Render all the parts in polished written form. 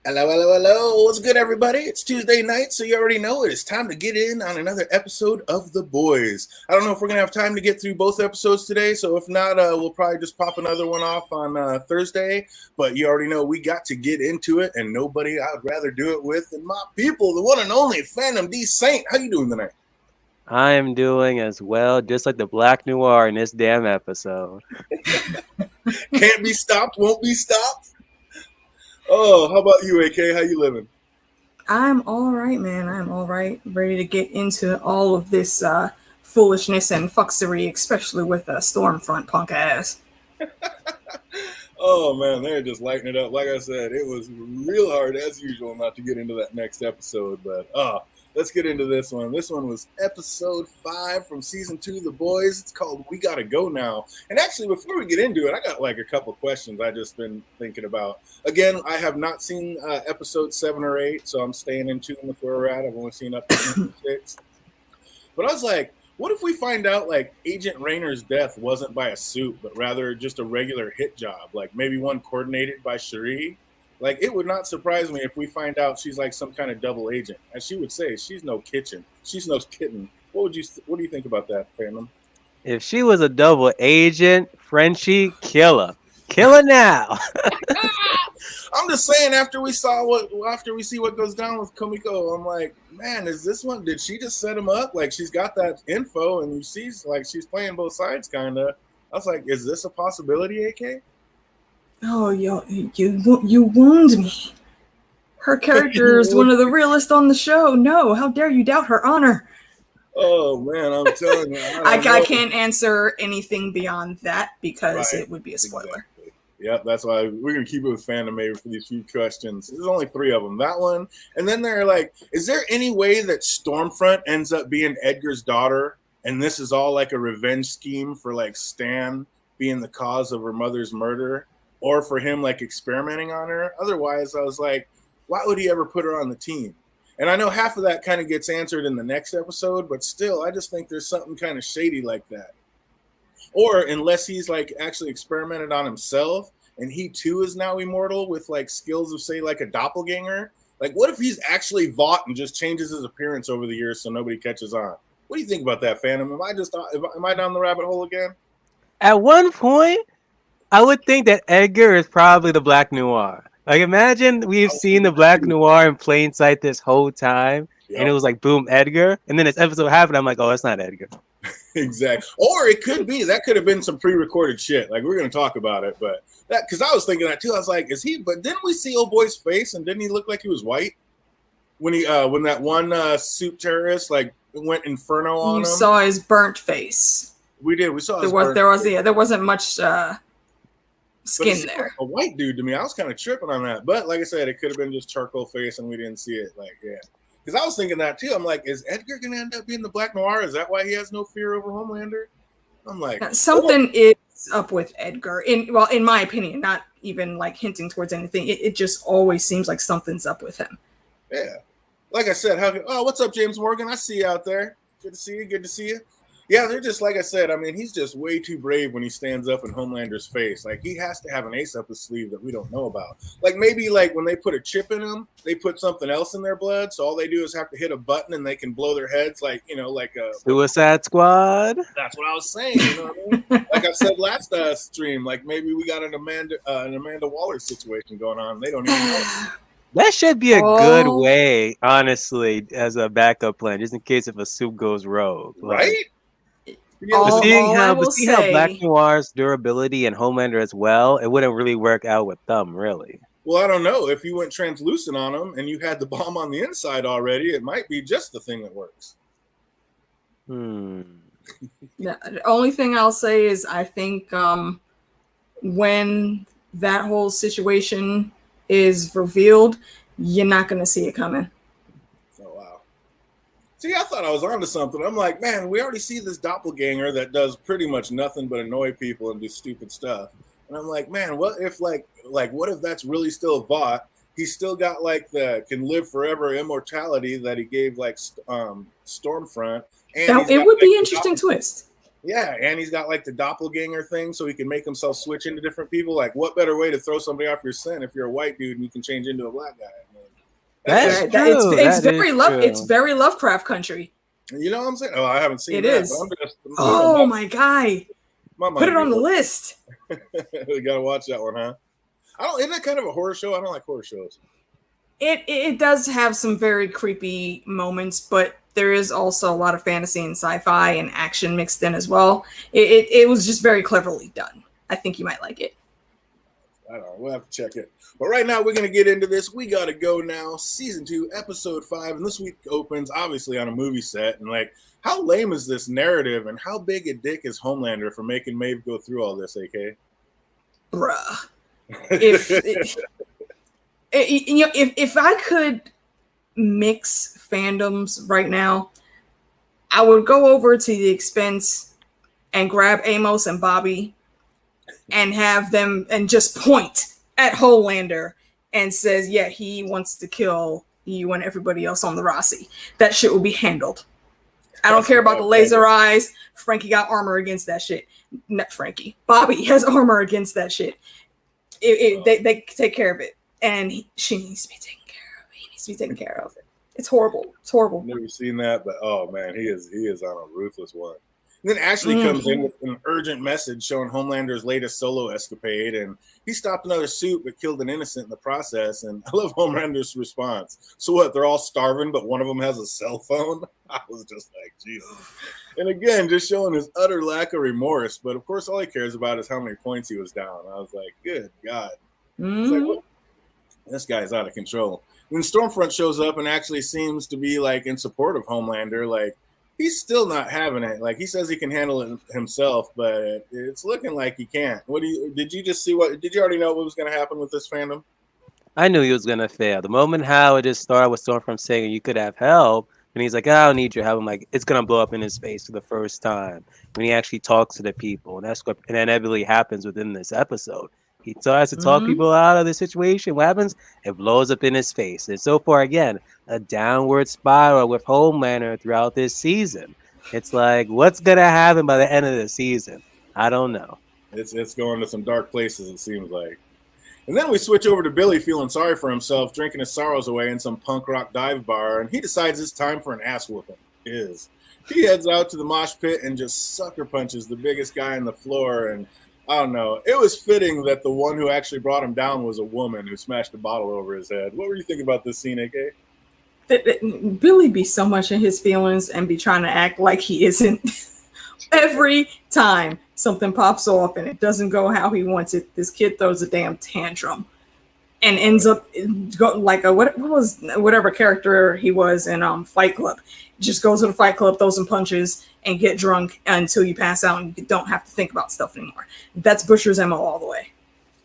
Hello, hello, hello. What's good, everybody? It's Tuesday night, so you already know it. It's time to get in on another episode of The Boys. I don't know if we're going to have time to get through both episodes today, so if not, we'll probably just pop another one off on Thursday. But you already know we got to get into it, and nobody I would rather do it with than my people, the one and only Phantom D. Saint. How you doing tonight? I am doing as well, just like the Black Noir in this damn episode. Can't be stopped, won't be stopped. Oh, how about you, AK? How you living? I'm all right, man. I'm all right. Ready to get into all of this foolishness and fucksery, especially with a Stormfront punk ass. Oh man, they're just lighting it up. Like I said, it was real hard as usual not to get into that next episode, but let's get into this one. This one was episode 5 from season 2 of The Boys. It's called We Gotta Go Now. And actually, before we get into it, I got like a couple questions I just been thinking about. Again, I have not seen episode 7 or 8, so I'm staying in tune with where we're at. I've only seen up to 6. But I was like, what if we find out like Agent Raynor's death wasn't by a suit, but rather just a regular hit job, like maybe one coordinated by Cherie? Like it would not surprise me if we find out she's like some kind of double agent. As she would say, she's no kitchen. She's no kitten. What do you think about that, Phantom? If she was a double agent, Frenchie, kill her. Kill her now. I'm just saying after we see what goes down with Komiko, I'm like, man, is this one? Did she just set him up? Like she's got that info, and you see like she's playing both sides, kind of. I was like, is this a possibility, AK? Oh, you wound me. Her character is one of the realest on the show. No, how dare you doubt her honor? Oh man, I'm telling you, I can't answer anything beyond that because it would be a spoiler. Exactly. Yep, that's why we're gonna keep it with Phantom maybe for these few questions. There's only 3 of them. That one, and then they're like, is there any way that Stormfront ends up being Edgar's daughter, and this is all like a revenge scheme for like Stan being the cause of her mother's murder, or for him like experimenting on her? Otherwise, I was like, why would he ever put her on the team? And I know half of that kind of gets answered in the next episode, but still, I just think there's something kind of shady like that. Or unless he's like actually experimented on himself and he too is now immortal with like skills of say like a doppelganger. Like what if he's actually Vought and just changes his appearance over the years so nobody catches on? What do you think about that, Phantom? Am I down the rabbit hole again? At one point, I would think that Edgar is probably the Black Noir. Like imagine we've seen the Black Noir in plain sight this whole time, and it Yep. was like boom, Edgar. And then this episode happened, I'm like, oh, it's not Edgar. Exactly. Or it could be that could have been some pre-recorded shit. Like we're gonna talk about it, but that because I was thinking that too. I was like, is he? But didn't we see old boy's face and didn't he look like he was white when that one suit terrorist like went inferno on him? You saw his burnt face. We did. We saw his There wasn't much skin there. A white dude to me. I was kind of tripping on that, but like I said, it could have been just charcoal face and we didn't see it. Like yeah. Because I was thinking that too. I'm like, is Edgar going to end up being the Black Noir? Is that why he has no fear over Homelander? I'm like, something is up with Edgar. In my opinion, not even like hinting towards anything. It just always seems like something's up with him. Yeah. Like I said, what's up, James Morgan? I see you out there. Good to see you. Good to see you. Yeah, they're just like I said. I mean, he's just way too brave when he stands up in Homelander's face. Like he has to have an ace up his sleeve that we don't know about. Like maybe like when they put a chip in him, they put something else in their blood. So all they do is have to hit a button and they can blow their heads like like a Suicide Squad. That's what I was saying. You know what I mean? Like I said last stream, like maybe we got an Amanda Waller situation going on. They don't even know. That should be a good way, honestly, as a backup plan, just in case if a soup goes rogue. Right? But seeing how Black Noir's durability and Homelander as well, it wouldn't really work out with them, really. Well, I don't know. If you went translucent on them and you had the bomb on the inside already, it might be just the thing that works. The only thing I'll say is I think when that whole situation is revealed, you're not going to see it coming. Oh, wow. See, I thought I was onto something. I'm like, man, we already see this doppelganger that does pretty much nothing but annoy people and do stupid stuff. And I'm like, man, what if what if that's really still Vought? He's still got like the can live forever immortality that he gave like Stormfront. And it would be an interesting twist. Yeah, and he's got like the doppelganger thing, so he can make himself switch into different people. Like, what better way to throw somebody off your scent if you're a white dude and you can change into a black guy? I mean, That's like, true. It's very Lovecraft country. you know what I'm saying? Oh, I haven't seen It that. is. But I'm just, Oh my guy! Put it on the list. We gotta watch that one, huh? I don't. Isn't that kind of a horror show? I don't like horror shows. It does have some very creepy moments, but there is also a lot of fantasy and sci-fi and action mixed in as well. It was just very cleverly done. I think you might like it. I don't know. We'll have to check it. But right now, we're going to get into this. We got to go now. Season 2, Episode 5. And this week opens, obviously, on a movie set. And, like, how lame is this narrative? And how big a dick is Homelander for making Maeve go through all this, AK? Bruh. If I could mix fandoms right now, I would go over to the expense and grab Amos and Bobby and have them and just point at Homelander and says, yeah, he wants to kill you and everybody else on the Rossi. That shit will be handled. I don't care about the laser eyes. Frankie got armor against that shit. Not Frankie. Bobby has armor against that shit. They take care of it. And she needs to be taken care of. He needs to be taken care of. It's horrible. It's horrible. I've never seen that, but oh man, he is on a ruthless one. And then Ashley comes in with an urgent message showing Homelander's latest solo escapade, and he stopped another suit but killed an innocent in the process. And I love Homelander's response. So what? They're all starving, but one of them has a cell phone. I was just like, Jesus. And again, just showing his utter lack of remorse. But of course, all he cares about is how many points he was down. I was like, good God. It's like, what? This guy's out of control. When Stormfront shows up and actually seems to be like in support of Homelander, like he's still not having it. Like he says he can handle it himself, but it's looking like he can't. Did you just see did you already know what was going to happen with this fandom? I knew he was gonna fail. The moment how it just started with Stormfront saying you could have help, and he's like, I don't need your help. I'm like, it's gonna blow up in his face for the first time when he actually talks to the people, and that's what inevitably happens within this episode. He tries to talk people out of the situation. What happens? It blows up in his face. And so far, again, a downward spiral with Homelander throughout this season. It's like, what's going to happen by the end of the season? I don't know. It's going to some dark places, it seems like. And then we switch over to Billy feeling sorry for himself, drinking his sorrows away in some punk rock dive bar, and he decides it's time for an ass whooping. He heads out to the mosh pit and just sucker punches the biggest guy on the floor, and I don't know. It was fitting that the one who actually brought him down was a woman who smashed a bottle over his head. What were you thinking about this scene, AK? Billy be so much in his feelings and be trying to act like he isn't. Every time something pops off and it doesn't go how he wants it, this kid throws a damn tantrum and ends up like whatever character he was in Fight Club. Just goes to the Fight Club, throws some punches, and get drunk until you pass out and you don't have to think about stuff anymore. That's Butcher's MO all the way.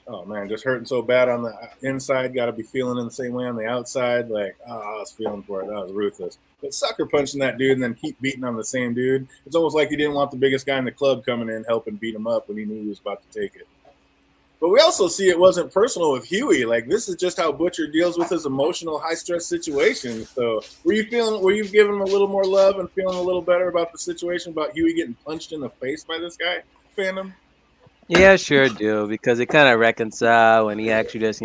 Oh man, just hurting so bad on the inside, got to be feeling in the same way on the outside. Like, I was feeling for it. That was ruthless. But sucker punching that dude and then keep beating on the same dude. It's almost like he didn't want the biggest guy in the club coming in helping beat him up when he knew he was about to take it. But we also see it wasn't personal with Huey. Like, this is just how Butcher deals with his emotional, high-stress situations. So were you giving him a little more love and feeling a little better about the situation about Huey getting punched in the face by this guy, fandom? Yeah, sure do, because it kind of reconcile when he actually just,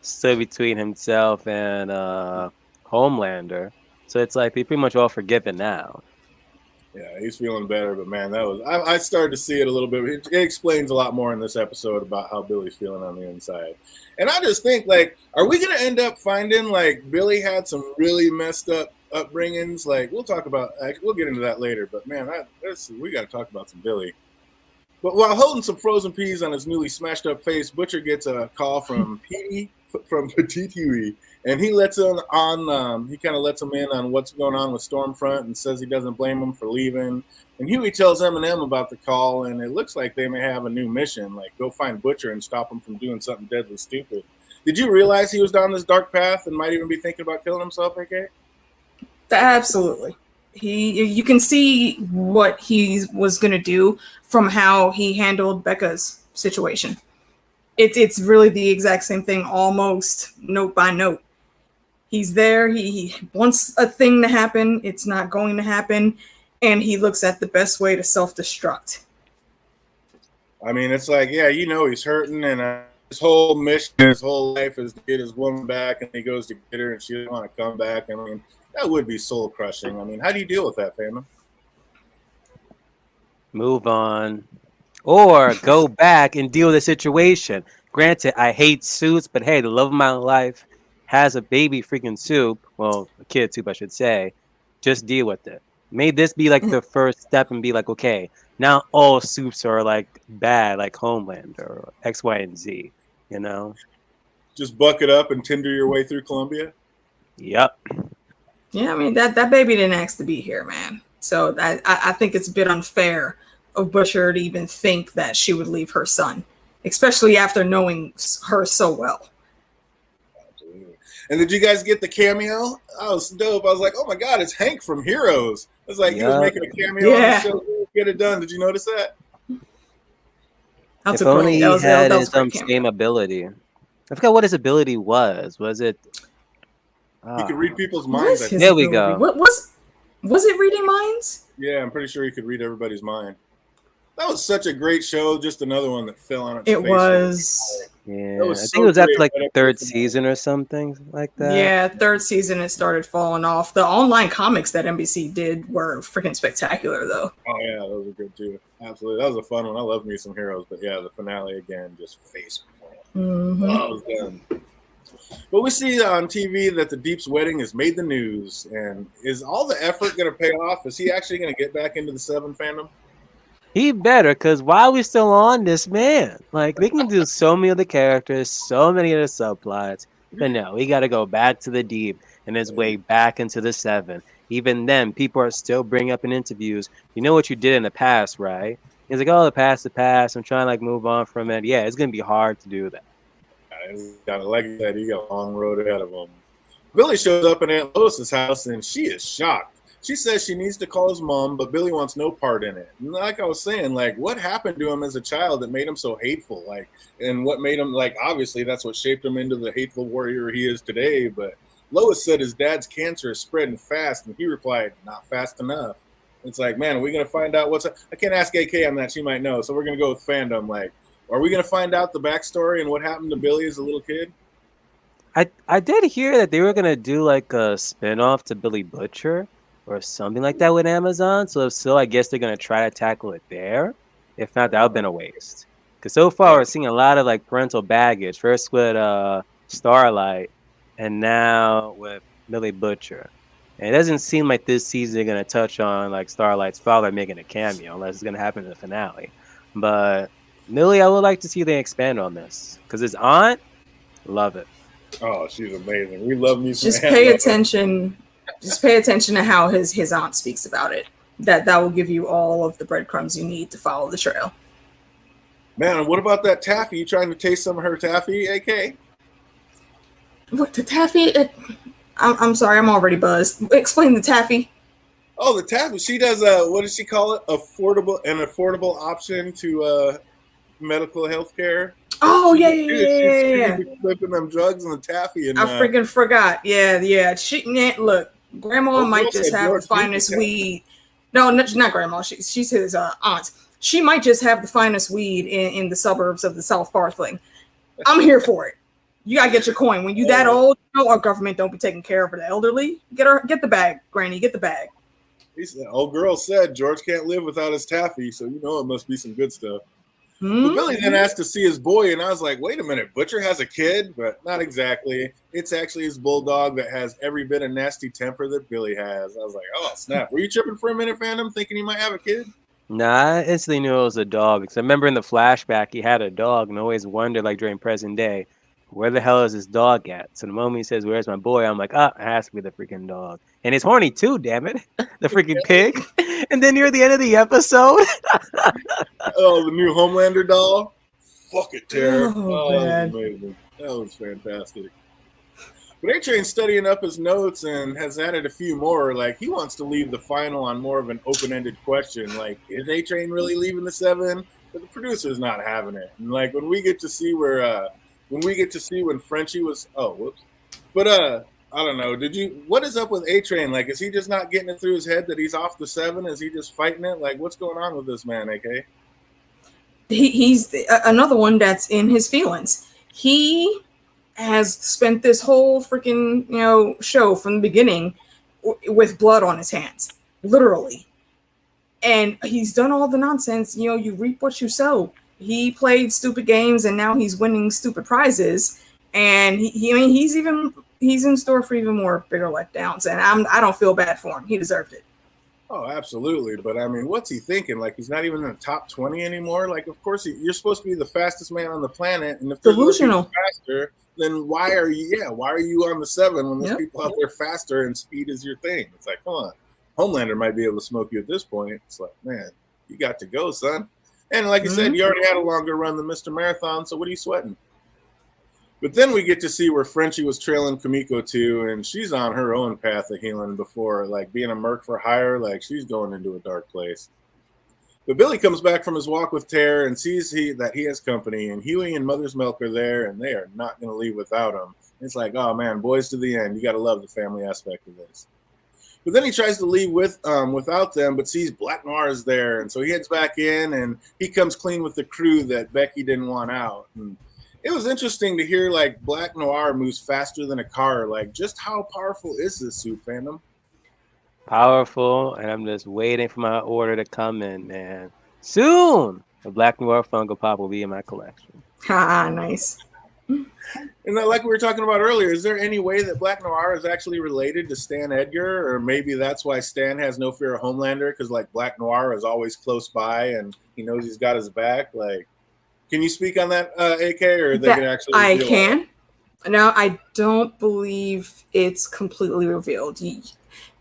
stood between himself and Homelander. So it's like they're pretty much all forgiven now. Yeah, he's feeling better, but man, I started to see it a little bit. It explains a lot more in this episode about how Billy's feeling on the inside. And I just think, like, are we going to end up finding, like, Billy had some really messed up upbringings? Like, we'll get into that later, but man, we got to talk about some Billy. But while holding some frozen peas on his newly smashed up face, Butcher gets a call from Petite Huey, and he lets him on. He kind of lets him in on what's going on with Stormfront, and says he doesn't blame him for leaving. And Huey tells Eminem about the call, and it looks like they may have a new mission, like go find Butcher and stop him from doing something deadly stupid. Did you realize he was down this dark path and might even be thinking about killing himself, AK? Absolutely. You can see what he was going to do from how he handled Becca's situation. It's really the exact same thing, almost note by note. He's there. He wants a thing to happen. It's not going to happen. and he looks at the best way to self-destruct. I mean, it's like, yeah, he's hurting, and his whole mission, his whole life is to get his woman back, and he goes to get her, and she doesn't want to come back. I mean, that would be soul crushing. I mean, how do you deal with that, fandom? Move on, or go back and deal with the situation. Granted, I hate Suits, but hey, the love of my life has a baby freaking Soup. Well, a kid Soup, I should say. Just deal with it. May this be like the first step and be like, okay, now all Soups are like bad, like Homeland or X, Y, and Z. Just buck it up and Tinder your way through Colombia. Yep. Yeah, I mean that baby didn't ask to be here, man. So I think it's a bit unfair of Butcher to even think that she would leave her son, especially after knowing her so well. Absolutely. And did you guys get the cameo? That was dope. I was like, oh my God, it's Hank from Heroes. It was like he was making a cameo on the show. Get it done. Did you notice that? If only he had his same ability. I forgot what his ability was. Was it? He could read people's minds. There we go. What was it? Reading minds? Yeah, I'm pretty sure he could read everybody's mind. That was such a great show. Just another one that fell on its face. It was. Yeah, I think it was after like the third season or something like that. Yeah, third season it started falling off. The online comics that NBC did were freaking spectacular, though. Oh yeah, those were good too. Absolutely, that was a fun one. I love me some Heroes, but yeah, the finale again, just face plant. Mm-hmm. Oh, it was done. But we see on TV that the Deep's wedding has made the news, and is all the effort going to pay off? Is he actually going to get back into the Seven fandom? He better, because why are we still on this man? Like, they can do so many of the characters, so many of the subplots, but no, we got to go back to the Deep and his way back into the Seven. Even then, people are still bringing up in interviews, you know what you did in the past, right? He's like, oh, the past, I'm trying to like move on from it. Yeah, it's going to be hard to do that. He's got a leg that he got a long road ahead of him. Billy shows up in Aunt Lois's house and she is shocked. She says she needs to call his mom, but Billy wants no part in it. And like I was saying, like what happened to him as a child that made him so hateful? Like, and what made him like obviously that's what shaped him into the hateful warrior he is today. But Lois said his dad's cancer is spreading fast, and he replied, "Not fast enough." It's like, man, are we gonna find out what's up? I can't ask AK on that; she might know. So we're gonna go with fandom. Like, are we gonna find out the backstory and what happened to Billy as a little kid? I did hear that they were gonna do like a spinoff to Billy Butcher or something like that with Amazon. So if so, I guess they're gonna try to tackle it there. If not, that would have been a waste. Because so far we're seeing a lot of like parental baggage. First with Starlight, and now with Billy Butcher. And it doesn't seem like this season they're gonna touch on like Starlight's father making a cameo, unless it's gonna happen in the finale. But Millie, I would like to see they expand on this because his aunt, love it. Oh, she's amazing. We love me. Just pay attention. Just pay attention to how his aunt speaks about it. That will give you all of the breadcrumbs you need to follow the trail. Man, what about that taffy? You trying to taste some of her taffy, AK? What, the taffy? I'm sorry, I'm already buzzed. Explain the taffy. Oh, the taffy. She does what does she call it? An affordable option to medical health care. Oh yeah. She's flipping them drugs and the taffy. And I freaking forgot. Yeah. Look, Grandma might just have the finest weed. No, not Grandma. She's his aunt. She might just have the finest weed in the suburbs of the South Farthing. I'm here for it. You gotta get your coin. When you that old, our government don't be taking care of the elderly. Get the bag, Granny. Get the bag. He said, old girl said George can't live without his taffy, so you know it must be some good stuff. Mm-hmm. But Billy then asked to see his boy, and I was like, wait a minute, Butcher has a kid? But not exactly. It's actually his bulldog that has every bit of nasty temper that Billy has. I was like, oh, snap. Were you tripping for a minute, fandom, thinking he might have a kid? Nah, I instantly knew it was a dog. Because I remember in the flashback, he had a dog and always wondered, like during present day, where the hell is this dog at? So the moment he says, where's my boy? I'm like, it has to be the freaking dog. And it's horny too, damn it. The freaking pig. And then near the end of the episode. Oh, the new Homelander doll. Fuck it, Tara. Oh, that was amazing. That was fantastic. But A-Train's studying up his notes and has added a few more. Like, he wants to leave the final on more of an open-ended question. Like, is A-Train really leaving the Seven? But the producer's not having it. And, like, when we get to see when Frenchie was... Oh, whoops. But I don't know. What is up with A-Train? Like, is he just not getting it through his head that he's off the 7? Is he just fighting it? Like, what's going on with this man, AK? He's another one that's in his feelings. He has spent this whole freaking show from the beginning with blood on his hands, literally, and he's done all the nonsense. You reap what you sow. He played stupid games, and now he's winning stupid prizes. And he's in store for even more bigger letdowns. And I don't feel bad for him. He deserved it. Oh, absolutely. But I mean, what's he thinking? Like, he's not even in the top 20 anymore. Like, of course, you're supposed to be the fastest man on the planet. And if there's delusional faster, then why are you on the 7 when there's people out there faster and speed is your thing? It's like, come on. Homelander might be able to smoke you at this point. It's like, man, you got to go, son. And like you said, you already had a longer run than Mr. Marathon, so what are you sweating? But then we get to see where Frenchie was trailing Kamiko to, and she's on her own path of healing before, like, being a merc for hire. Like, she's going into a dark place. But Billy comes back from his walk with Tara and sees that he has company, and Huey and Mother's Milk are there, and they are not going to leave without him. It's like, oh, man, boys to the end. You got to love the family aspect of this. But then he tries to leave without them, but sees Black Noir is there. And so he heads back in, and he comes clean with the crew that Becky didn't want out. And it was interesting to hear, like, Black Noir moves faster than a car. Like, just how powerful is this suit, fandom? Powerful, and I'm just waiting for my order to come in, man. Soon, the Black Noir Funko Pop will be in my collection. Ah, nice. And like we were talking about earlier, is there any way that Black Noir is actually related to Stan Edgar? Or maybe that's why Stan has no fear of Homelander, because, like, Black Noir is always close by and he knows he's got his back. Like, can you speak on that, AK, or are they going to actually? I can. Now, I don't believe it's completely revealed.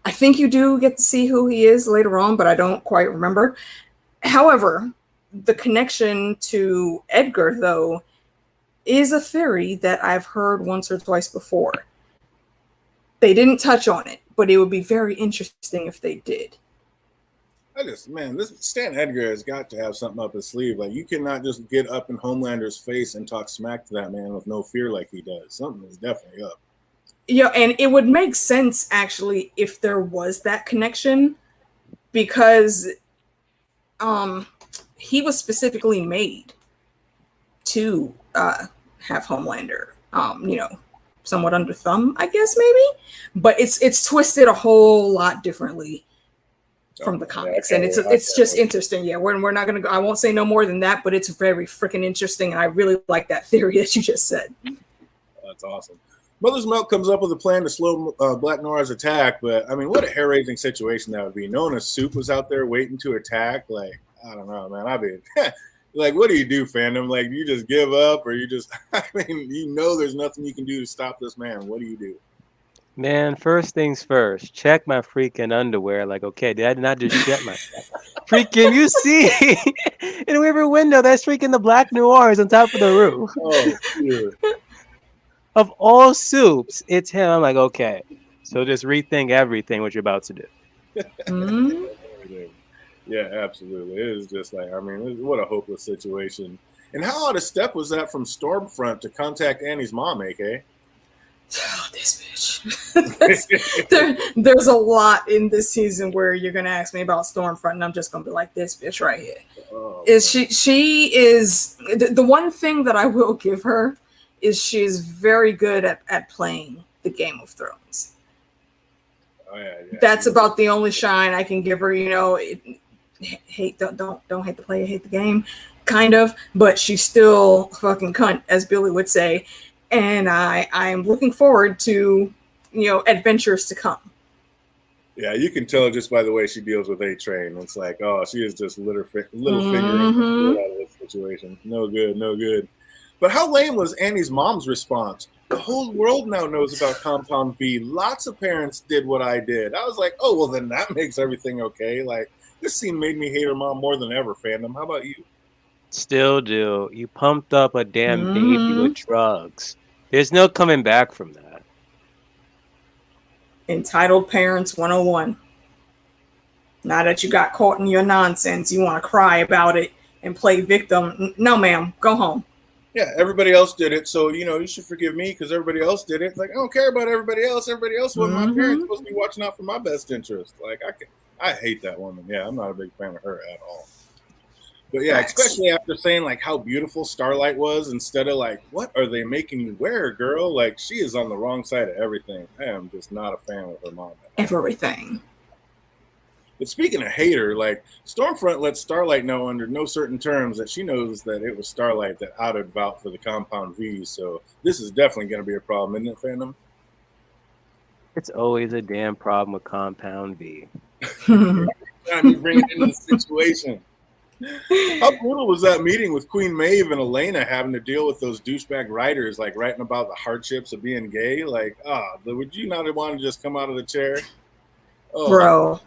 I think you do get to see who he is later on, but I don't quite remember. However, the connection to Edgar, though, is a theory that I've heard once or twice before. They didn't touch on it, but it would be very interesting if they did. This Stan Edgar has got to have something up his sleeve. Like, you cannot just get up in Homelander's face and talk smack to that man with no fear like he does. Something is definitely up. Yeah, and it would make sense, actually, if there was that connection, because he was specifically made to have Homelander, somewhat under thumb, I guess, maybe. But it's twisted a whole lot differently from the comics, and it's just interesting. Yeah, we're not gonna go. I won't say no more than that, but it's very freaking interesting, and I really like that theory that you just said. That's awesome. Mother's Milk comes up with a plan to slow Black Noir's attack, but I mean, what a hair-raising situation that would be. Knowing a Soup was out there waiting to attack, like, I don't know, man. I mean, like, what do you do, fandom? Like, you just give up, or you just, I mean, there's nothing you can do to stop this man. What do you do? Man, first things first, check my freaking underwear. Like, okay, did I not just shit myself? Freaking, you see in every window, that's freaking the Black Noirs on top of the roof. Oh, dude. Of all Soups, it's him. I'm like, okay, so just rethink everything what you're about to do. Yeah, absolutely. It is just like, I mean, what a hopeless situation. And how out of step was that from Stormfront to contact Annie's mom, AK? Oh, this bitch. There's a lot in this season where you're gonna ask me about Stormfront, and I'm just gonna be like, this bitch right here. Oh, she is the one thing that I will give her is she's very good at playing the Game of Thrones. Oh, yeah. That's about the only shine I can give her. Don't hate the play, hate the game, kind of. But she's still fucking cunt, as Billy would say. And I'm looking forward to adventures to come. Yeah, you can tell just by the way she deals with A-Train. It's like, oh, she is just little fingering out of this situation. No good. But how lame was Annie's mom's response? The whole world now knows about Compound B. Lots of parents did what I did. I was like, oh, well, then that makes everything okay. Like, this scene made me hate her mom more than ever, fandom. How about you? Still do. You pumped up a damn baby with drugs. There's no coming back from that. Entitled Parents 101. Now that you got caught in your nonsense, you want to cry about it and play victim. No, ma'am. Go home. Yeah, everybody else did it, so you should forgive me because everybody else did it. It's like I don't care about everybody else. Everybody else wasn't my parents. Supposed to be watching out for my best interest. Like I hate that woman. Yeah, I'm not a big fan of her at all. But yeah, especially after saying like how beautiful Starlight was, instead of like, what are they making you wear, girl? Like she is on the wrong side of everything. I am just not a fan of her mom. Everything. But speaking of hater, like Stormfront lets Starlight know under no certain terms that she knows that it was Starlight that outed Vought for the Compound V. So this is definitely going to be a problem, isn't it, fandom? It's always a damn problem with Compound V. Time you bring it into the situation. How brutal was that meeting with Queen Maeve and Elena having to deal with those douchebag writers, like writing about the hardships of being gay? Like, would you not want to just come out of the chair? Oh. Bro,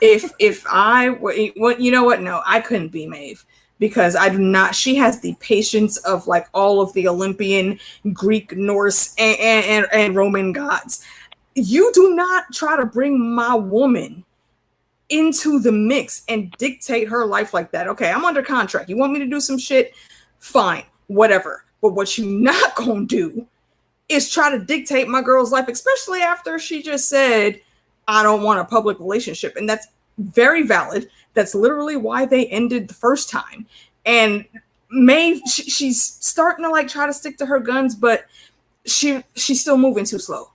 if I were, you know what? No, I couldn't be Maeve because I do not. She has the patience of like all of the Olympian, Greek, Norse, and Roman gods. You do not try to bring my woman into the mix and dictate her life like that. Okay, I'm under contract. You want me to do some shit? Fine, whatever. But what you not gonna do is try to dictate my girl's life, especially after she just said, I don't want a public relationship. And that's very valid. That's literally why they ended the first time. And Maeve, she's starting to like try to stick to her guns, but she's still moving too slow.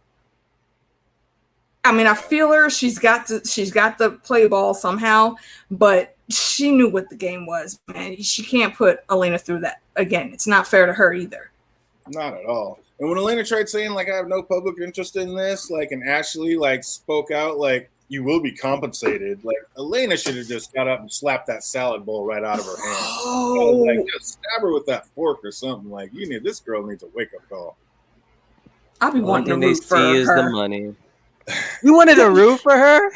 I mean, I feel her. She's got to play ball somehow, but she knew what the game was, man. She can't put Elena through that again. It's not fair to her either. Not at all. And when Elena tried saying like I have no public interest in this, like, and Ashley like spoke out like you will be compensated, like Elena should have just got up and slapped that salad bowl right out of her hand. Oh. Like just stab her with that fork or something. Like this girl needs a wake up call. I'll be wanting to root for her. Is the money. You wanted to root for her?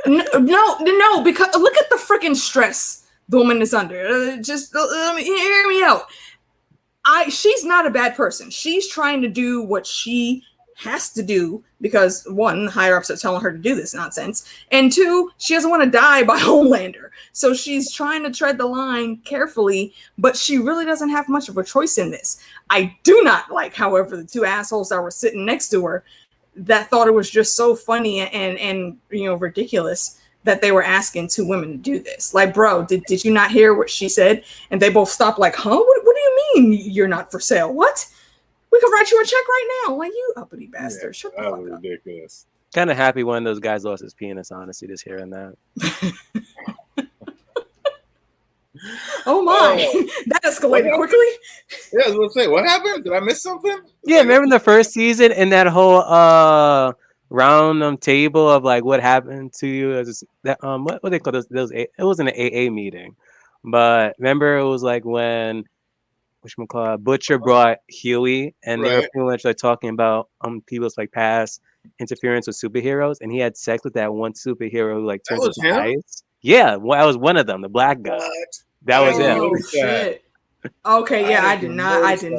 No, because look at the freaking stress the woman is under. Just hear me out. She's not a bad person. She's trying to do what she has to do because one, higher ups are telling her to do this nonsense, and two, she doesn't want to die by Homelander. So she's trying to tread the line carefully, but she really doesn't have much of a choice in this. I do not like, however, the two assholes that were sitting next to her that thought it was just so funny and ridiculous that they were asking two women to do this. Like, bro, did you not hear what she said? And they both stopped like, huh? What do you mean you're not for sale? What? We can write you a check right now. Like, you uppity bastard. Yeah, shut the fuck up. Ridiculous. Kind of happy one of those guys lost his penis, honestly, just hearing that. Oh my, that escalated quickly. Yeah, I was gonna say, what happened? Did I miss something? Yeah, remember the first season and that whole round table of like what happened to you? What they call those? It wasn't an AA meeting, but remember it was like when Butcher brought Huey and they were pretty much like talking about people's like past interference with superheroes, and he had sex with that one superhero who like turns into ice. Yeah, well, that was one of them, the black guy. What? That was him. Oh shit. Okay, yeah, I did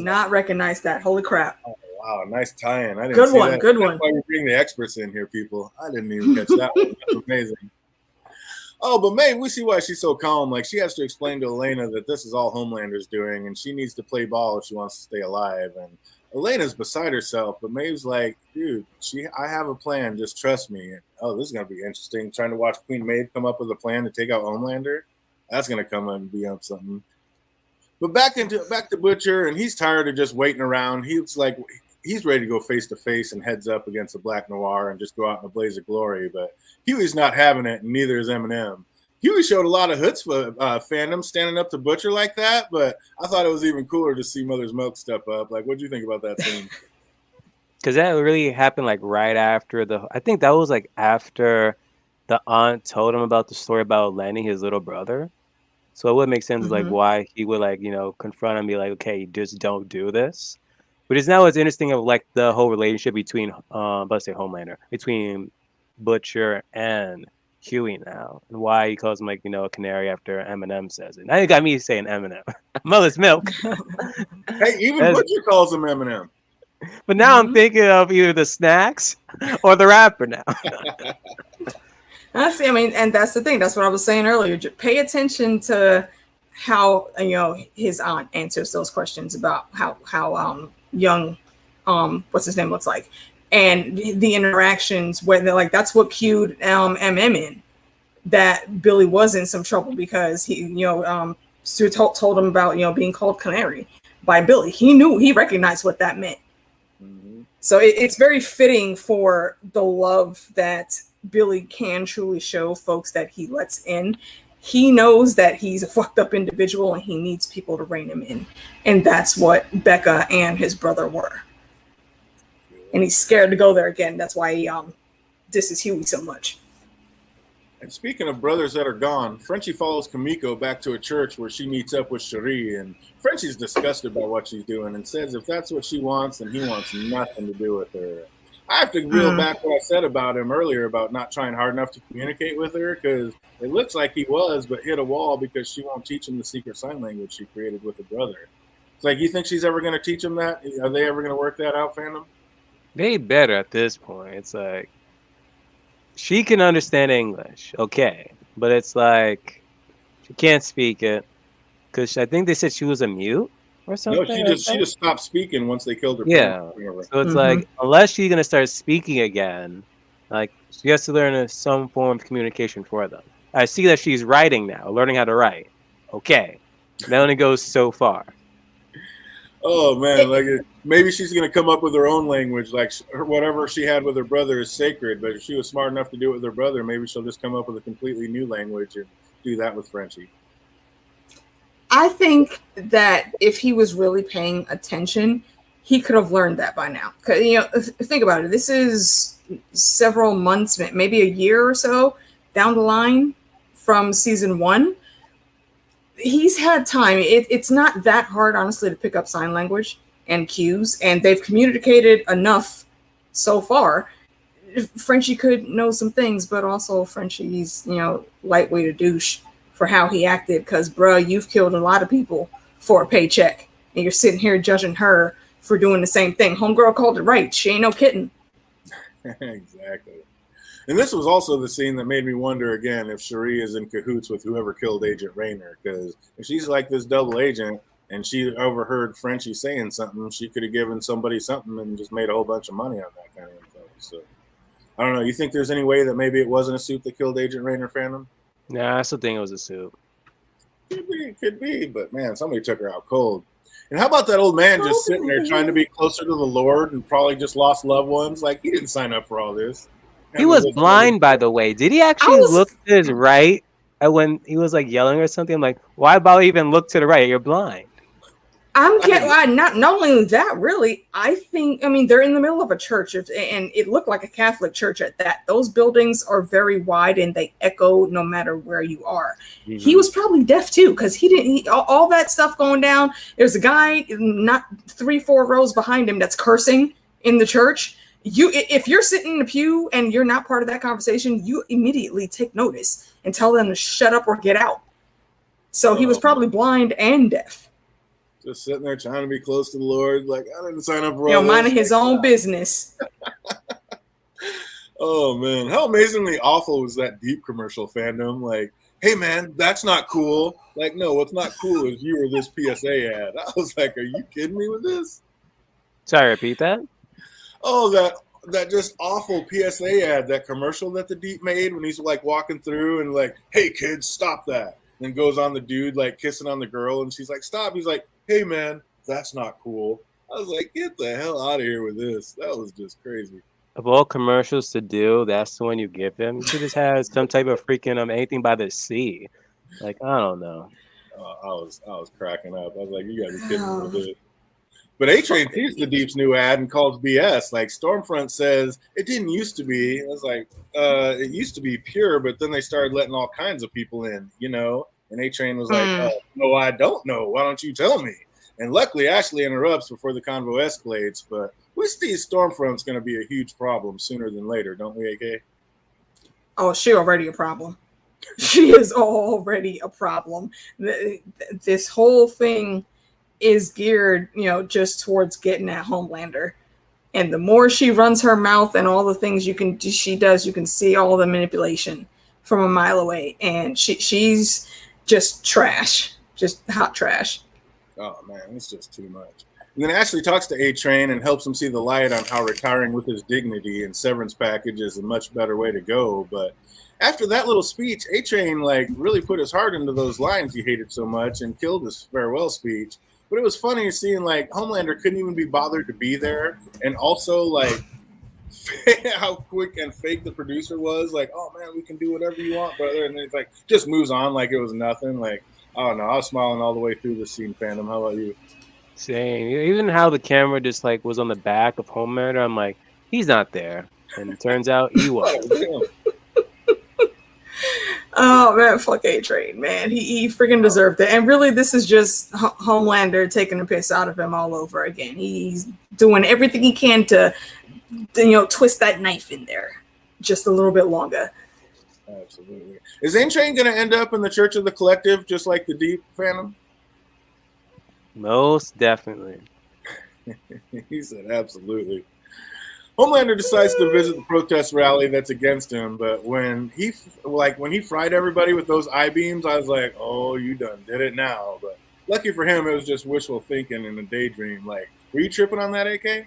not recognize that. Holy crap. Oh, wow, nice tie-in. I didn't good see one, that. good That's one. why we bring the experts in here, people. I didn't even catch that one. That's amazing. Oh, but Maeve, we see why she's so calm. Like, she has to explain to Elena that this is all Homelander's doing, and she needs to play ball if she wants to stay alive. And Elena's beside herself, but Maeve's like, dude, I have a plan. Just trust me. And, oh, this is going to be interesting. Trying to watch Queen Maeve come up with a plan to take out Homelander. That's going to come and be up something. But back to Butcher, and he's tired of just waiting around. He's like, he's ready to go face to face and heads up against the Black Noir and just go out in a blaze of glory. But Huey's not having it, and neither is Eminem. Huey showed a lot of chutzpah fandom standing up to Butcher like that, but I thought it was even cooler to see Mother's Milk step up. Like, what do you think about that scene? Because that really happened like right after I think that was like after the aunt told him about the story about Lenny, his little brother. So it would make sense like why he would like, confront him and be like, okay, just don't do this. But it's now what's interesting of like the whole relationship between let's say Homelander, between Butcher and Huey now, and why he calls him like a canary after Eminem says it. Now you got me saying Eminem. Mother's Milk. Hey, even Butcher calls him Eminem. But now I'm thinking of either the snacks or the rapper now. I see. I mean, and that's the thing. That's what I was saying earlier. Pay attention to how his aunt answers those questions about how young what's his name looks like, and the interactions where they're like, that's what cued MM in, that Billy was in some trouble because he Stu told him about being called Canary by Billy. He recognized what that meant. Mm-hmm. So it's very fitting for the love that Billy can truly show folks that he lets in. He knows that he's a fucked up individual and he needs people to rein him in. And that's what Becca and his brother were. And he's scared to go there again. That's why he disses Huey so much. And speaking of brothers that are gone, Frenchie follows Kimiko back to a church where she meets up with Cherie, and Frenchie's disgusted by what she's doing and says if that's what she wants, then he wants nothing to do with her. I have to reel back what I said about him earlier about not trying hard enough to communicate with her, because it looks like he was, but hit a wall because she won't teach him the secret sign language she created with her brother. It's like, you think she's ever going to teach him that? Are they ever going to work that out, fandom? They better at this point. It's like, she can understand English, okay, but it's like she can't speak it because I think they said she was a mute or something. No, she just stopped speaking once they killed her. Yeah, so it's like, unless she's gonna start speaking again, like she has to learn some form of communication for them. I see that she's writing now, learning how to write. Okay, that only goes so far. Oh man, like maybe she's gonna come up with her own language, like whatever she had with her brother is sacred. But if she was smart enough to do it with her brother, maybe she'll just come up with a completely new language and do that with Frenchie. I think that if he was really paying attention, he could have learned that by now. Because think about it. This is several months, maybe a year or so down the line from season 1. He's had time. It's not that hard, honestly, to pick up sign language and cues, and they've communicated enough so far. Frenchie could know some things, but also Frenchie's, lightweight a douche for how he acted, because, bruh, you've killed a lot of people for a paycheck, and you're sitting here judging her for doing the same thing. Homegirl called it right. She ain't no kitten. Exactly. And this was also the scene that made me wonder again if Cherie is in cahoots with whoever killed Agent Raynor, because if she's like this double agent and she overheard Frenchie saying something, she could have given somebody something and just made a whole bunch of money on that kind of info. So I don't know. You think there's any way that maybe it wasn't a suit that killed Agent Raynor, fandom? Nah, I still think it was a suit. Could be, but man, somebody took her out cold. And how about that old man just sitting there trying to be closer to the Lord and probably just lost loved ones? Like, he didn't sign up for all this. He was blind, by the way. Did he actually look to his right when he was like yelling or something? I'm like, why bother even look to the right? You're blind. Not only that, really. I think, they're in the middle of a church, and it looked like a Catholic church at that. Those buildings are very wide, and they echo no matter where you are. Mm-hmm. He was probably deaf too, because all that stuff going down. There's a guy not 3-4 rows behind him that's cursing in the church. If you're sitting in the pew and you're not part of that conversation, you immediately take notice and tell them to shut up or get out. So he was probably blind and deaf. Just sitting there trying to be close to the Lord. Like, I didn't sign up for all this. Minding his own business. Oh, man. How amazingly awful was that Deep commercial, fandom? Like, hey, man, that's not cool. Like, no, what's not cool is you or this PSA ad. I was like, are you kidding me with this? Sorry, repeat that? Oh, that just awful PSA ad, that commercial that the Deep made when he's like walking through and like, hey kids, stop that. And goes on the dude like kissing on the girl and she's like, stop. He's like, hey man, that's not cool. I was like, get the hell out of here with this. That was just crazy. Of all commercials to do, that's the one you give him. You should just have some type of freaking anything by the sea. Like, I don't know. I was cracking up. I was like, you gotta be kidding me with it. But A-Train sees the Deep's new ad and calls BS. Like, Stormfront says, it didn't used to be. I was like, it used to be pure, but then they started letting all kinds of people in, And A-Train was like, no, I don't know. Why don't you tell me? And luckily, Ashley interrupts before the convo escalates. But we see Stormfront's going to be a huge problem sooner than later, don't we, AK? Oh, she's already a problem. She is already a problem. This whole thing is geared, just towards getting at Homelander. And the more she runs her mouth and all the things she does, you can see all the manipulation from a mile away. And she's just trash. just hot trash. Oh man, it's just too much. And then Ashley talks to A-Train and helps him see the light on how retiring with his dignity and severance package is a much better way to go. But after that little speech, A-Train like really put his heart into those lines he hated so much and killed his farewell speech. But it was funny seeing like Homelander couldn't even be bothered to be there, and also like how quick and fake the producer was. Like, oh man, we can do whatever you want, brother. And then it's like just moves on like it was nothing. Like, I don't know. I was smiling all the way through the scene, fandom. How about you? Same. Even how the camera just like was on the back of Homelander, I'm like, he's not there, and it turns out he was. Oh man, fuck A-Train, man. He freaking deserved it. And really, this is just Homelander taking the piss out of him all over again. He's doing everything he can to, twist that knife in there just a little bit longer. Absolutely. Is A-Train going to end up in the Church of the Collective, just like the Deep, Phantom? Most definitely. He said absolutely. Homelander decides to visit the protest rally that's against him, but when he fried everybody with those I-beams, I was like, oh, you done did it now. But lucky for him, it was just wishful thinking and a daydream. Like, were you tripping on that, AK?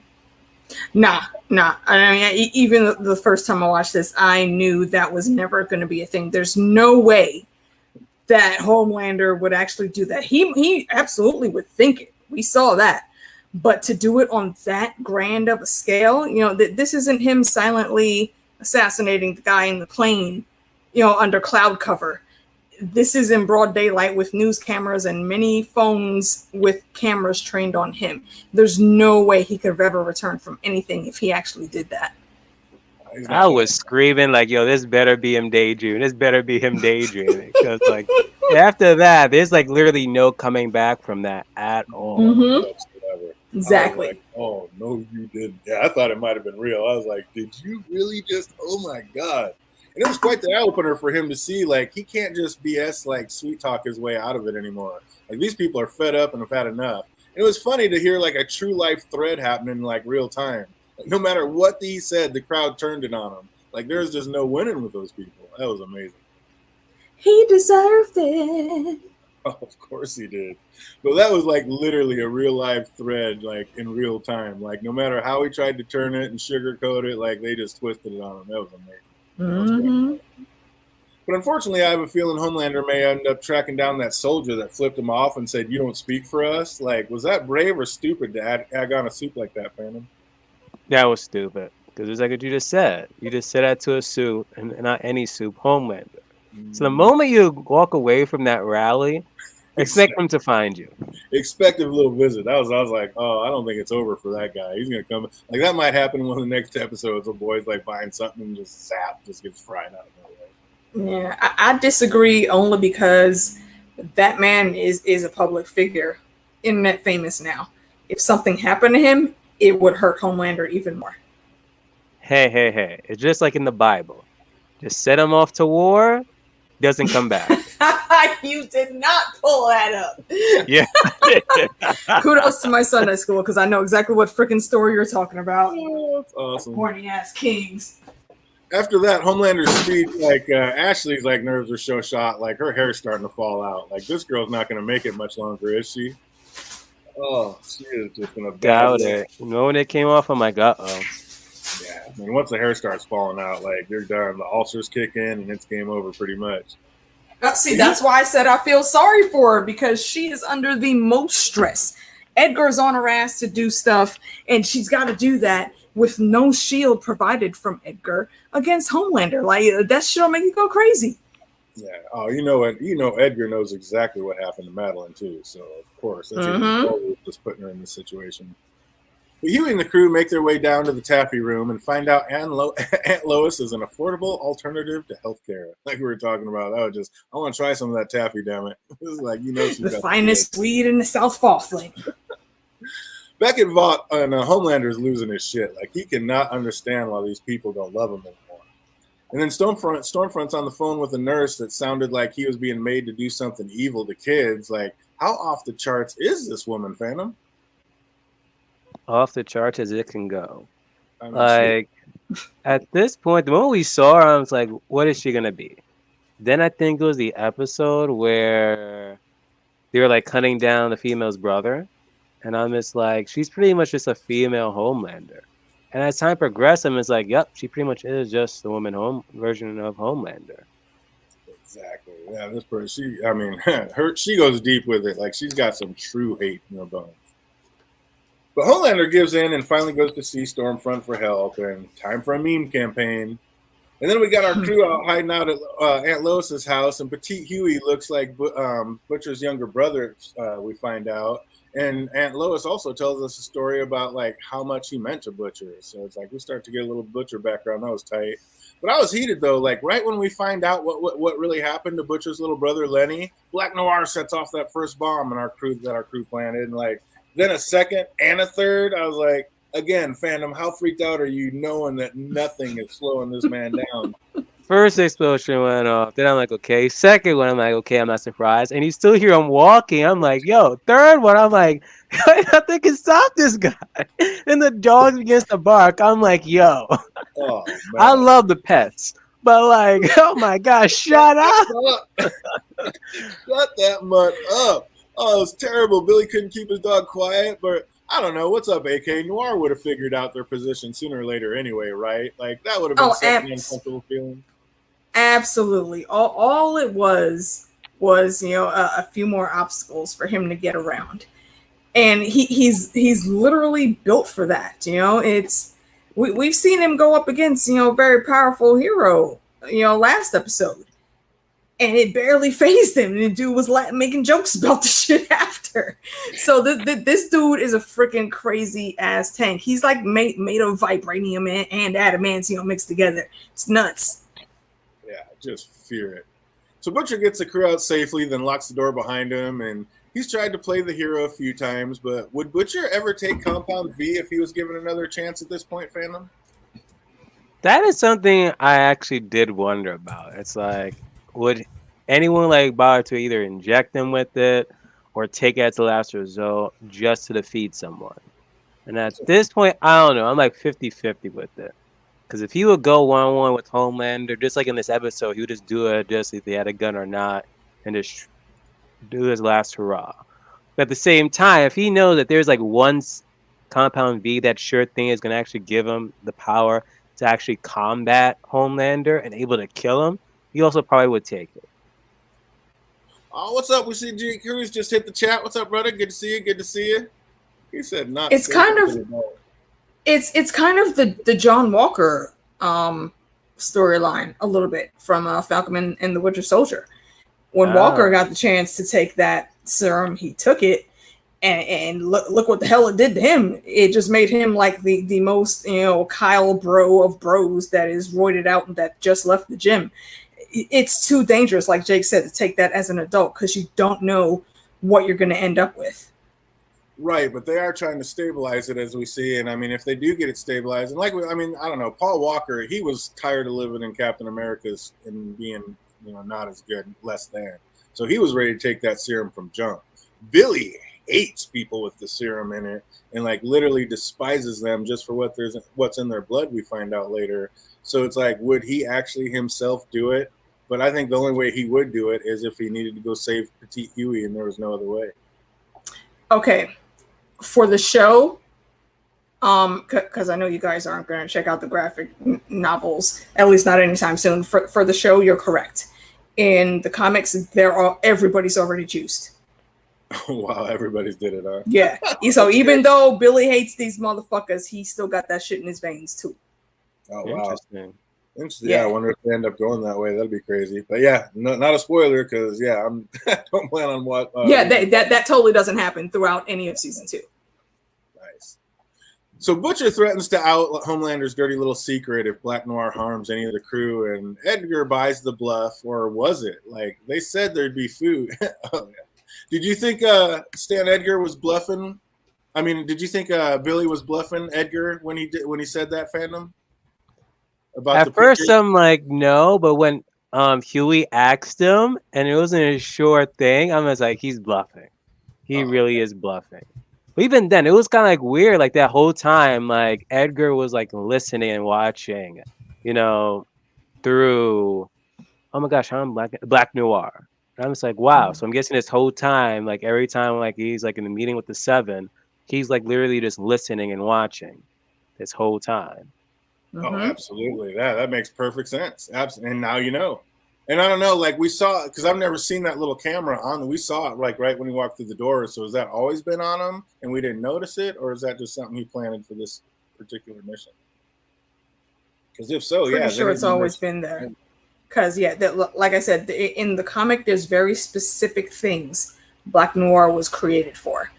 Nah. I mean, even the first time I watched this, I knew that was never going to be a thing. There's no way that Homelander would actually do that. He absolutely would think it. We saw that. But to do it on that grand of a scale, this isn't him silently assassinating the guy in the plane, under cloud cover. This is in broad daylight with news cameras and many phones with cameras trained on him. There's no way he could have ever returned from anything if he actually did that. I was screaming like, yo, this better be him daydreaming. This better be him daydreaming. Because like after that, there's like literally no coming back from that at all. Mm-hmm. Exactly. Like, oh no, you didn't. Yeah, I thought it might have been real. I was like, did you really just? Oh my god! And it was quite the eye opener for him to see. Like, he can't just BS like sweet talk his way out of it anymore. Like, these people are fed up and have had enough. And it was funny to hear like a true life thread happening in like real time. Like, no matter what he said, the crowd turned it on him. Like, there's just no winning with those people. That was amazing. He deserved it. Oh, of course he did. But that was like literally a real life thread, like in real time. Like, no matter how he tried to turn it and sugarcoat it, like they just twisted it on him. That was amazing. Mm-hmm. But unfortunately, I have a feeling Homelander may end up tracking down that soldier that flipped him off and said, "You don't speak for us." Like, was that brave or stupid to add on a soup like that, Phantom? That was stupid. Because it's like what you just said. You just said that to a soup, and not any soup, Homelander. So the moment you walk away from that rally, expect him to find you. Expected little visit. I was like, oh, I don't think it's over for that guy. He's gonna come. Like, that might happen in one of the next episodes. The boys like buying something and just just gets fried out of nowhere. Yeah, I disagree only because that man is a public figure, internet famous now. If something happened to him, it would hurt Homelander even more. Hey. It's just like in the Bible. Just set him off to war, doesn't come back. You did not pull that up. Yeah. Kudos to my Sunday school because I know exactly what freaking story you're talking about. Oh, that's awesome. Horny ass kings. After that, Homelander's speech, like Ashley's like nerves are so shot, like her hair's starting to fall out. Like, this girl's not going to make it much longer, is she? Oh, she is just in a doubt it. When it came off, I'm like, uh-oh. Yeah, I mean, once the hair starts falling out, like, you're done. The ulcers kick in, and it's game over pretty much. See, that's why I said I feel sorry for her, because she is under the most stress. Edgar's on her ass to do stuff, and she's got to do that with no shield provided from Edgar against Homelander. Like, that shit'll make you go crazy. Yeah. Oh, you know what? You know, Edgar knows exactly what happened to Madeline too. So of course, that's just putting her in this situation. But Huey and the crew make their way down to the taffy room and find out Aunt Lois is an affordable alternative to healthcare. Like we were talking about, I want to try some of that taffy. Damn it! This is like, she's the finest weed in the South Falkland. Back at Vought, and Homelander is losing his shit. Like, he cannot understand why these people don't love him anymore. And then Stormfront's on the phone with a nurse that sounded like he was being made to do something evil to kids. Like, how off the charts is this woman, Phantom? Off the charts as it can go. Like, at this point, the moment we saw her, I was like, what is she going to be? Then I think it was the episode where they were like cutting down the female's brother, and I'm just like, she's pretty much just a female Homelander. And as time progressed, I'm just like, yep, she pretty much is just the woman home version of Homelander. Exactly. Yeah, this person, she, I mean, she goes deep with it. Like, she's got some true hate in her bones. But Homelander gives in and finally goes to see Stormfront for help, and time for a meme campaign. And then we got our crew out hiding out at Aunt Lois's house, and Petite Huey looks like Butcher's younger brother, we find out. And Aunt Lois also tells us a story about like how much he meant to Butcher. So it's like we start to get a little Butcher background. That was tight. But I was heated though. Like right when we find out what really happened to Butcher's little brother Lenny, Black Noir sets off that first bomb in our crew planted, and like then a second and a third. I was like, again, fandom, how freaked out are you knowing that nothing is slowing this man down? First explosion went off. Then I'm like, okay. Second one, I'm like, okay, I'm not surprised. And you still hear him walking. I'm like, yo. Third one, I'm like, nothing can stop this guy. And the dog begins to bark. I'm like, yo. Oh, I love the pets. But like, oh my gosh, shut up. Shut that mutt up. Oh, it was terrible. Billy couldn't keep his dog quiet, but I don't know. What's up, AK? Noir would have figured out their position sooner or later anyway, right? Like, that would have been such an uncomfortable feeling. Absolutely. All it was a few more obstacles for him to get around. And he's literally built for that. It's we've seen him go up against, a very powerful hero, last episode. And it barely phased him. And the dude was making jokes about the shit after. So this dude is a freaking crazy ass tank. He's like made of vibranium and adamantium mixed together. It's nuts. Yeah, just fear it. So Butcher gets the crew out safely, then locks the door behind him, and he's tried to play the hero a few times, but would Butcher ever take Compound V if he was given another chance at this point, fandom? That is something I actually did wonder about. It's like, would anyone like bother to either inject them with it or take it as the last result just to defeat someone? And at this point, I don't know. I'm like 50-50 with it. Because if he would go 1-1 with Homelander, just like in this episode, he would just do it just if he had a gun or not and just do his last hurrah. But at the same time, if he knows that there's like one Compound V, that sure thing is going to actually give him the power to actually combat Homelander and able to kill him, he also probably would take it. Oh, what's up? We see G. Cruz just hit the chat. What's up, brother? Good to see you. Good to see you. He said not. It's kind of the John Walker storyline a little bit from Falcon and the Winter Soldier. When Walker got the chance to take that serum, he took it, and look what the hell it did to him. It just made him like the most Kyle bro of bros that is roided out and that just left the gym. It's too dangerous, like Jake said, to take that as an adult because you don't know what you're going to end up with. Right, but they are trying to stabilize it, as we see. And I mean, if they do get it stabilized, and I don't know, Paul Walker, he was tired of living in Captain America's and being, not as good, less than. So he was ready to take that serum from jump. Billy hates people with the serum in it and like literally despises them just for what's in their blood. We find out later. So it's like, would he actually himself do it? But I think the only way he would do it is if he needed to go save Petite Huey, and there was no other way. Okay. For the show, because I know you guys aren't going to check out the graphic novels, at least not anytime soon. For the show, you're correct. In the comics, everybody's already juiced. Wow, everybody's did it, huh? Yeah. So even though Billy hates these motherfuckers, he still got that shit in his veins too. Oh wow. Interesting. Yeah. I wonder if they end up going that way. That'd be crazy. But yeah, not a spoiler because I'm don't plan on what. That totally doesn't happen throughout any of season 2. Nice. So Butcher threatens to out Homelander's dirty little secret if Black Noir harms any of the crew, and Edgar buys the bluff, or was it? Like they said there'd be food. Oh, yeah. Did you think Stan Edgar was bluffing? I mean, did you think Billy was bluffing Edgar when he said that, fandom? About At first, I'm like, no, but when Huey asked him and it wasn't a sure thing, I'm just like, he's bluffing. He really is bluffing. But even then, it was kind of like weird. Like that whole time, like Edgar was like listening and watching, through. Oh my gosh, I'm Black Noir. And I'm just like, wow. So I'm guessing this whole time, like every time, like he's like in the meeting with the Seven, he's like literally just listening and watching this whole time. Oh, Mm-hmm. absolutely. That makes perfect sense. And now you know. And I don't know, like we saw, because I've never seen that little camera on. We saw it like right when he walked through the door. So has that always been on him and we didn't notice it, or is that just something he planted for this particular mission? Because if so, Pretty yeah, sure it's always been there. Because like I said, in the comic, there's very specific things Black Noir was created for,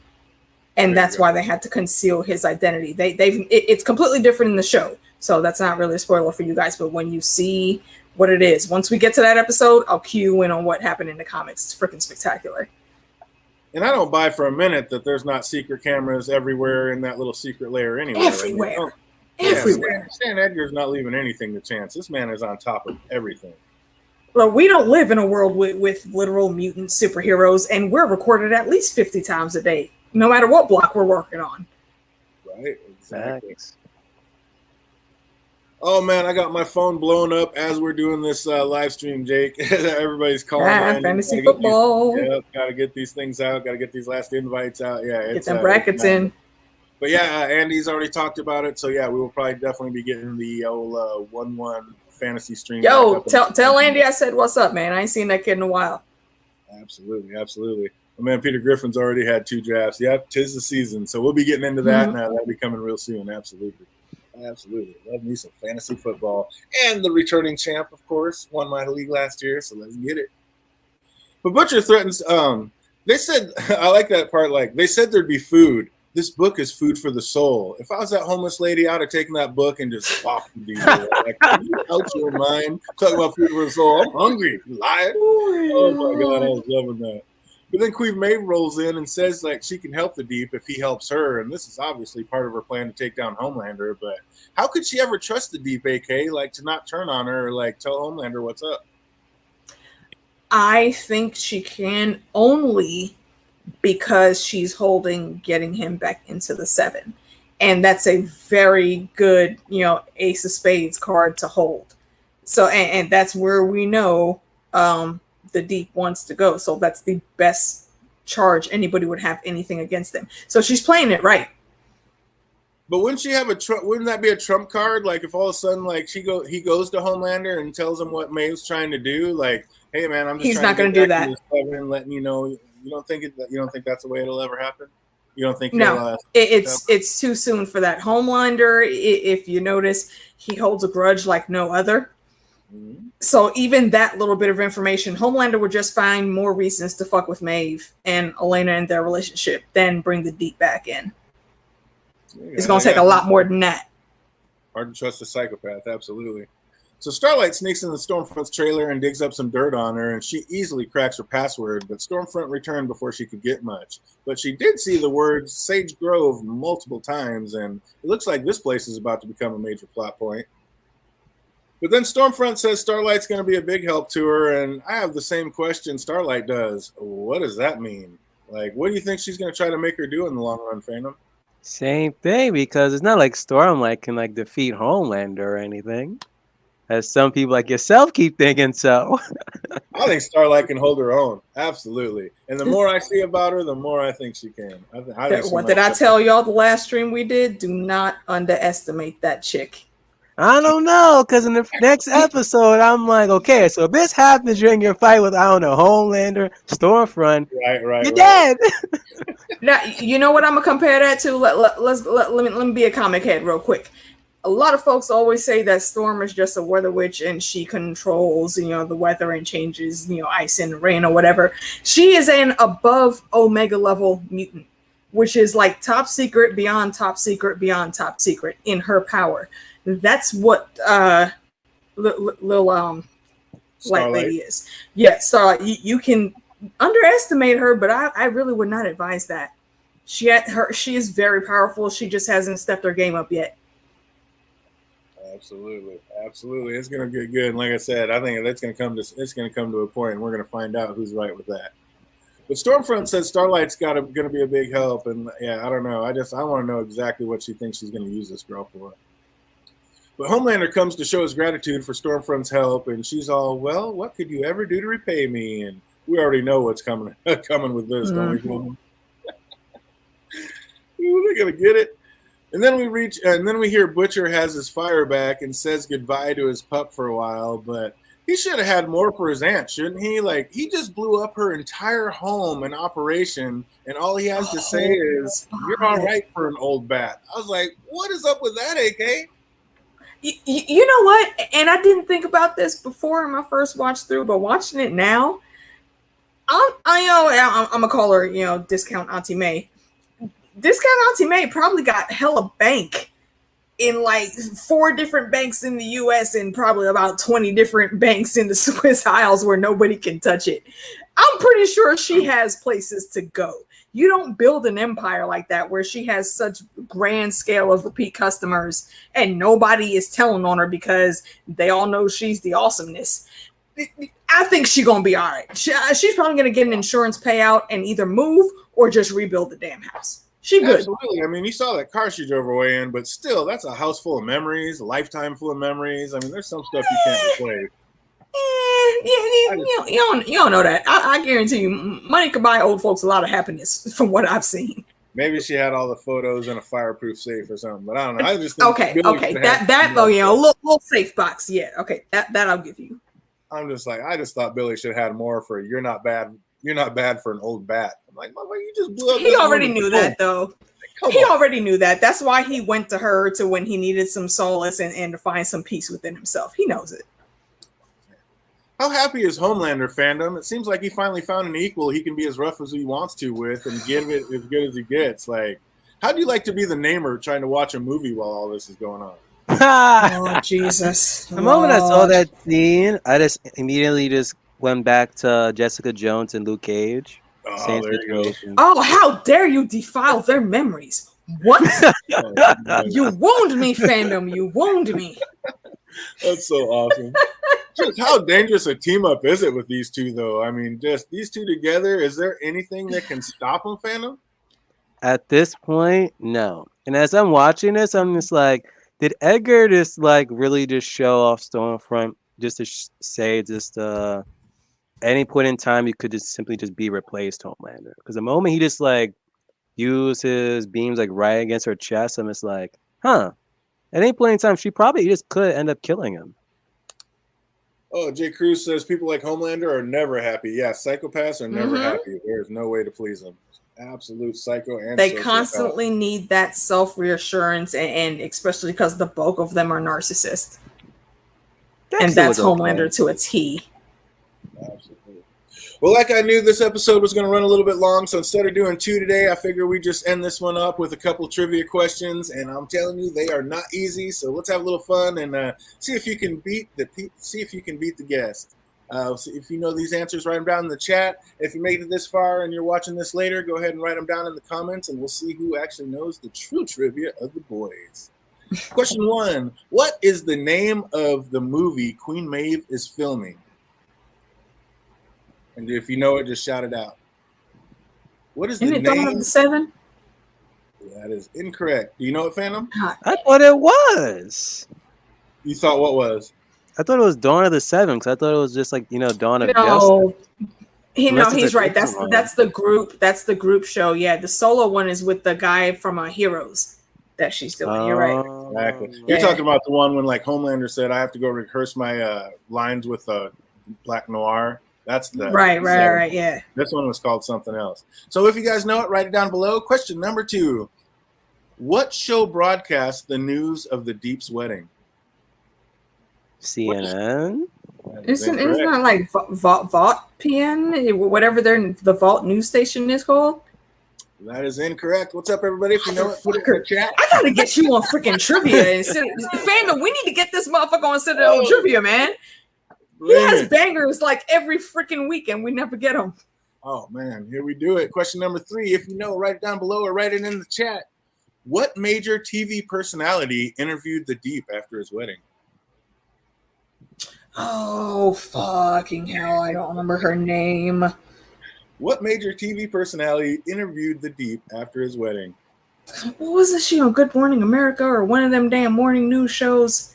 and that's why they had to conceal his identity. It's completely different in the show, so that's not really a spoiler for you guys. But when you see what it is, once we get to that episode, I'll cue you in on what happened in the comics. It's freaking spectacular. And I don't buy for a minute that there's not secret cameras everywhere in that little secret layer anywhere. Everywhere. Everywhere. Stan Edgar's not leaving anything to chance. This man is on top of everything. Well, we don't live in a world with literal mutant superheroes, and we're recorded at least 50 times a day, no matter what block we're working on. Right, exactly. Oh man, I got my phone blown up as we're doing this live stream, Jake. Everybody's calling. Fantasy football. Got to get these things out. Got to get these last invites out. Yeah, get them brackets in. But yeah, Andy's already talked about it. So yeah, we will probably definitely be getting the old 1-1 fantasy stream. Yo, tell Andy I said what's up, man. I ain't seen that kid in a while. Absolutely. My man Peter Griffin's already had 2 drafts. Yep, 'tis the season. So we'll be getting into that now. That'll be coming real soon. Absolutely. Love me some fantasy football. And the returning champ, of course, won my league last year, so let's get it. But Butcher threatens, they said, I like that part, like, they said there'd be food. This book is food for the soul. If I was that homeless lady, I'd have taken that book and just walked these. Like, are you out your mind? Talking about food for the soul. I'm hungry. Live. Oh my God, I was loving that. But then Queen Maeve rolls in and says like she can help the Deep if he helps her, and this is obviously part of her plan to take down Homelander. But how could she ever trust the Deep, AK, like to not turn on her or like tell Homelander what's up? I think she can only because she's holding getting him back into the 7. And that's a very good, Ace of Spades card to hold. So, and that's where we know the Deep wants to go. So that's the best charge anybody would have anything against them. So she's playing it right. But wouldn't she have wouldn't that be a trump card? Like if all of a sudden like he goes to Homelander and tells him what Maeve's trying to do, like, hey man, I'm just he's not going to do that. And letting you know, you don't think that's the way it'll ever happen? You don't think? No, it's too soon for that. Homelander, if you notice, he holds a grudge like no other. Mm-hmm. So even that little bit of information, Homelander would just find more reasons to fuck with Maeve and Elena and their relationship than bring the Deep back in. Yeah, it's going to take a lot more than that. Hard to trust a psychopath, absolutely. So Starlight sneaks in the Stormfront's trailer and digs up some dirt on her, and she easily cracks her password, but Stormfront returned before she could get much. But she did see the words Sage Grove multiple times, and it looks like this place is about to become a major plot point. But then Stormfront says Starlight's going to be a big help to her, and I have the same question Starlight does. What does that mean? Like, what do you think she's going to try to make her do in the long run, Phantom? Same thing, because it's not like Stormlight can like defeat Homelander or anything, as some people like yourself keep thinking so. I think Starlight can hold her own, absolutely. And the more I see about her, the more I think she can. What did I tell y'all the last stream we did? Do not underestimate that chick. I don't know, because in the next episode, I'm like, okay, so if this happens during your fight with, I don't know, Homelander, Stormfront, you're dead. Now, you know what I'm gonna compare that to? Let me be a comic head real quick. A lot of folks always say that Storm is just a weather witch and she controls, the weather and changes, ice and rain or whatever. She is an above Omega level mutant, which is like top secret, beyond top secret, beyond top secret in her power. That's what little light lady is. Yeah, so you can underestimate her, but I really would not advise that. She is very powerful. She just hasn't stepped her game up yet. Absolutely. It's gonna get good. And like I said, I think it's gonna come to a point, and we're gonna find out who's right with that. But Stormfront says Starlight's gonna be a big help, and yeah, I don't know. I want to know exactly what she thinks she's gonna use this girl for. But Homelander comes to show his gratitude for Stormfront's help, and she's all, well, what could you ever do to repay me? And We already know what's coming with this, don't we? They're gonna get it. And then we hear Butcher has his fire back and says goodbye to his pup for a while, but he should have had more for his aunt, shouldn't he? Like, he just blew up her entire home and operation, and all he has to say is, "You're all right for an old bat." I was like, what is up with that, AK? You know what? And I didn't think about this before in my first watch through, but watching it now, I'm gonna call her, discount Auntie May. Discount Auntie May probably got hella bank in like 4 different banks in the US and probably about 20 different banks in the Swiss Isles where nobody can touch it. I'm pretty sure she has places to go. You don't build an empire like that where she has such grand scale of repeat customers and nobody is telling on her because they all know she's the awesomeness. I think she's going to be all right. She's probably going to get an insurance payout and either move or just rebuild the damn house. She good. Absolutely. I mean, you saw that car she drove away in, but still, that's a house full of memories, a lifetime full of memories. I mean, there's some stuff you can't replace. You don't know that. I guarantee you, money can buy old folks a lot of happiness from what I've seen. Maybe she had all the photos in a fireproof safe or something, but I don't know. I just think okay. That though, a little safe box. Yeah, okay. That I'll give you. I'm just like, I just thought Billy should have had more for "You're not bad. You're not bad for an old bat." I'm like, motherfucker, you just blew up. He already knew that, though. He already knew that. That's why he went to her to when he needed some solace and to find some peace within himself. He knows it. How happy is Homelander fandom? It seems like he finally found an equal he can be as rough as he wants to with and give it as good as he gets. Like, how do you like to be the namer trying to watch a movie while all this is going on? Oh, Jesus. The moment I saw that scene, I just immediately went back to Jessica Jones and Luke Cage. Oh, Same there situation. you go. Oh, how dare you defile their memories? What? You wound me, fandom. You wound me. That's so awesome. Just how dangerous a team up is it with these two, though? I mean, just these two together, is there anything that can stop them, fandom? At this point, no. And as I'm watching this, I'm just like, did Edgar just like really just show off Stormfront just to say just any point in time you could just simply just be replaced Homelander? Because the moment he just like used his beams like right against her chest, I'm just like, at any point in time she probably just could end up killing him. Oh, Jay Cruz says people like Homelander are never happy. Yeah, psychopaths are never happy. There's no way to please them. Absolute psycho and they constantly need that self-reassurance and especially because the bulk of them are narcissists. And that's Homelander to a T. Absolutely. Well, like I knew this episode was going to run a little bit long, so instead of doing 2 today, I figure we just end this one up with a couple trivia questions, and I'm telling you, they are not easy. So let's have a little fun and see if you can beat the guest. If you know these answers, write them down in the chat. If you made it this far and you're watching this later, go ahead and write them down in the comments, and we'll see who actually knows the true trivia of the boys. Question 1: what is the name of the movie Queen Maeve is filming? And if you know it, just shout it out. What is the name? Dawn of the Seven? That is incorrect. Do you know it, Phantom? I thought it was. You thought what was? I thought it was Dawn of the Seven because I thought it was just like Dawn of Justice. He's right. That's the group. That's the group show. Yeah, the solo one is with the guy from Heroes that she's doing. You're right. Exactly. You're talking about the one when like Homelander said, "I have to go rehearse my lines with Black Noir." That's the right. Yeah. This one was called something else. So if you guys know it, write it down below. Question number 2: what show broadcasts the news of the Deep's wedding? CNN. Isn't it like Vault PN, whatever the Vault news station is called? That is incorrect. What's up, everybody? If you know it, put it in the chat. I gotta get you on freaking trivia. Fandom, we need to get this motherfucker on sit on trivia, man. He has bangers like every freaking week, and we never get them. Oh man, here we do it. Question number 3: if you know, write it down below or write it in the chat. What major TV personality interviewed the Deep after his wedding? Oh, fucking hell. I don't remember her name. What major TV personality interviewed the Deep after his wedding? What was she on Good Morning America or one of them damn morning news shows?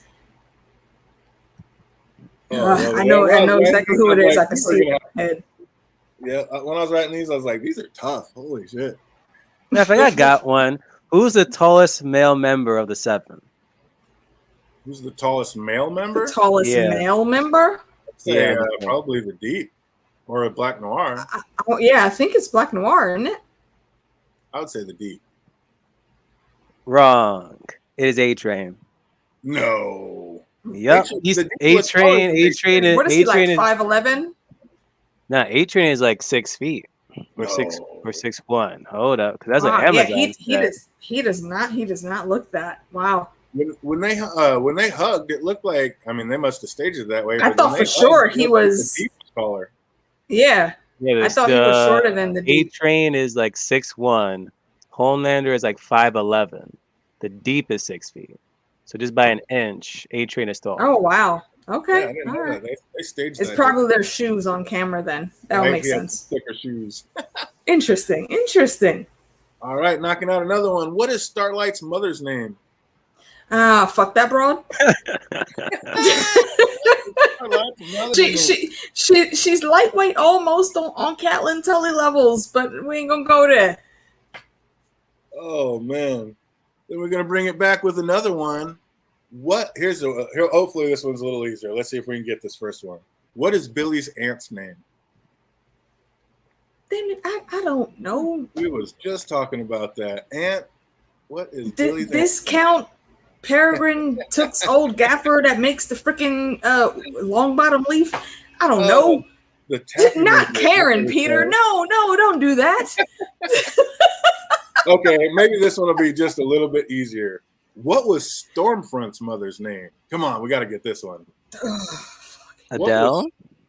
I know exactly who it is. I can see it in my head. Yeah, when I was writing these, I was like, these are tough. Holy shit. I think I got one. Who's the tallest male member of the Seven? Who's the tallest male member? The tallest Yeah. male member? I'd say Yeah. probably the Deep or a Black Noir. Yeah, I think it's Black Noir, isn't it? I would say the Deep. Wrong. It is A-Train. No. Yep. He's A-Train. A-Train. What is he, like, A-Train is 5'11"? nah. A-Train is like 6 feet or No. 6'1". Hold up, because that's an Wow, Amazon. yeah, he does not look that. Wow. When they hugged, it looked like, I mean, they must have staged it that way. I but thought when for they sure hugged, he it looked like was- the Deep was taller. Yeah. Yeah, I thought he was shorter than the Deep. A-Train is like 6'1". Homelander is like 5'11". The Deep is 6 feet. So just by an inch, A-Train is tall. Oh, wow. Okay. Yeah, I didn't all know right. that. They staged It's that. probably their shoes on camera then. That would make sense. Thicker shoes. Interesting. All right, knocking out another one. What is Starlight's mother's name? Ah, fuck that broad. She's lightweight almost on Catelyn Tully levels, but we ain't gonna go there. Oh man. Then we're gonna bring it back with another one. Hopefully this one's a little easier. Let's see if we can get this first one. What is Billy's aunt's name? Damn it, I don't know. We was just talking about that. Aunt, what is Did Billy's this aunt's Count Peregrine Took's old gaffer that makes the freaking long bottom leaf? I don't know. Not Karen, Peter. No, don't do that. Okay, maybe this one will be just a little bit easier. What was Stormfront's mother's name? Come on, we got to get this one. Adele?